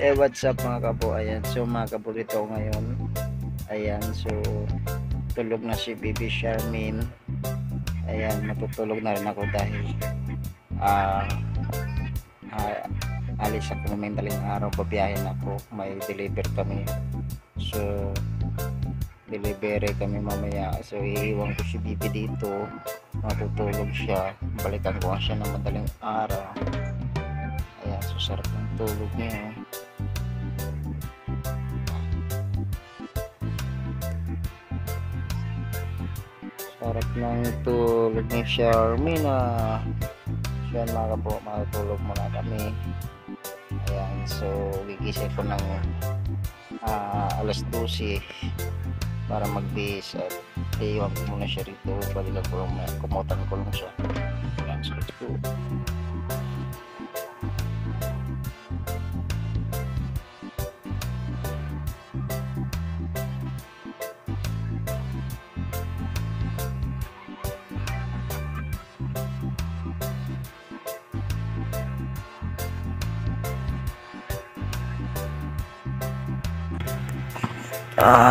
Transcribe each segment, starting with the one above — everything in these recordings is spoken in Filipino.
What's up mga kabo? Ayan, so mga kaburito ngayon. Ayan, so tulog na si Baby Charmin. Ayan, matutulog na rin ako dahil ah alis ako may daling araw, babiyahin ako, may deliver kami. So delivery kami mamaya, so iiwan ko si Bibi dito, matutulog siya, balikan ko siya ng madaling araw. Ayan, so sarap ng tulog niya. Sarap ng tulog ni Charmin na. So yan mga kabo, matutulog muna kami. Ayan, so gigising ko ng alas 12 para magbihis at iiwan ko muna siya rito, balikan ko lang, kumutan ko lang siya. Ayan, so let's go.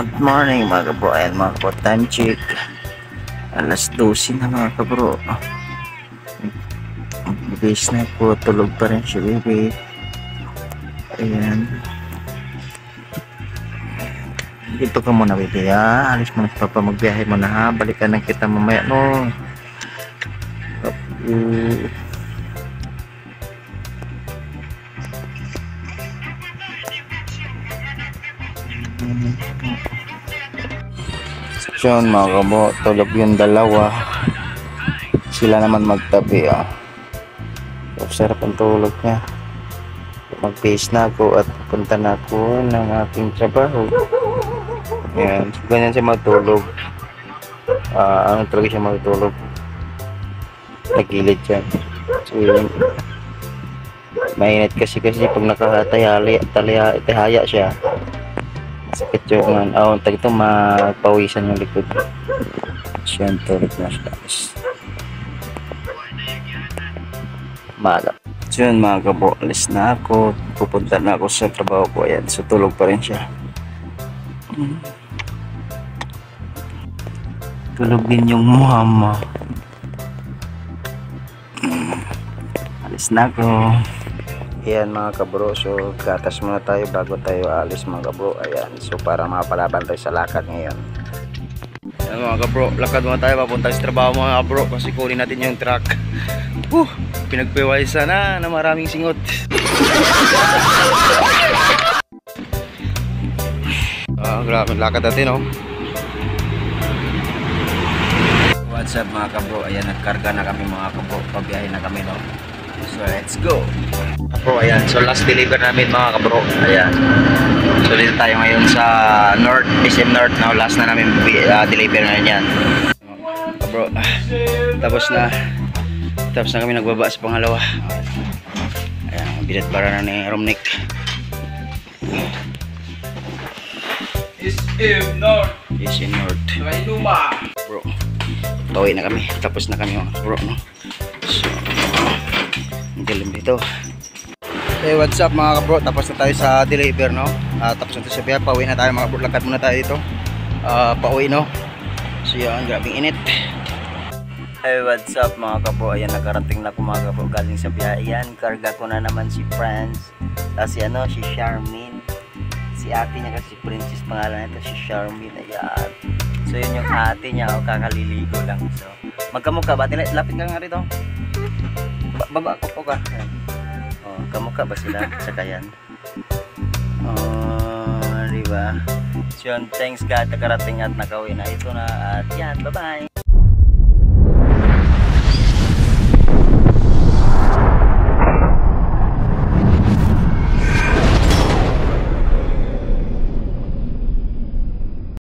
Good morning mga kabro. Ayan mga kabro, time check alas 12 na mga kabro. Base na po, tulog pa rin si Baby. Ayan, dito ka muna Baby ha, alis mo na si Papa, magbiyahe mo na ha, balikan na kita mamaya no. Yun mga kabo, tulog yung dalawa, sila naman magtabi so, sarap ang tulog niya. Mag-base na ako at punta na ako ng aking trabaho. Ayan, so, ganyan siya magtulog. Ano talaga siya magtulog, nagilid siya. So yun, mainit kasi pag nakatihaya siya, sakit yung tag ito, mapawisan yung likod. Siya tulog na siya. Maga. So yun mga kabo, alis na ako, pupunta na ako sa trabaho ko. Ayan, so tulog pa rin siya. Tulog din yung mama. Alis na ako. Ayan mga kabro, so gatas muna tayo bago tayo alis mga kabro. Ayan, so para mapalaban tayo sa lakad ngayon. Ayan mga kabro, lakad muna tayo papunta sa trabaho mga kabro, kasi kunin natin yung truck. Pinagpiwaysa na maraming singot. Grabe lakad natin What's up mga kabro, ayan, nagkarga na kami mga kabro, pabiyahe na kami So let's go. Bro, ayan, so last deliver namin mga kabro. Ayan, so dito tayo ngayon sa North, SM North now. Last na namin deliver na yan bro. Tapos na kami nagbaba sa pangalawa. Ayan, binat para na ni Romnick. SM North bro, bawi na kami, tapos na kami mga bro So dilim dito. Hey, what's up mga kabro, tapos na tayo sa deliver tapos na tayo sa biyahe, pauwi na tayo mga kabro. Lakad muna tayo dito, pauwi so yan, grabing init. Hey, what's up mga kabro, ayan, nakarating na ako mga kabro galing sa biyahe. Ayan, karga ko na naman si Franz, tapos si Charmin, si ate niya kasi Princess pangalan nito, si Charmin. Ayan, so yun yung ate niya, kakaliligo lang. So magkamukha ba? Lapit ka nga rito, baba ko po ka. Kamukha ba sila? Saka yan. Diba? So yun, thanks God, nakarating at nakauwi na ito na. At yan, bye bye.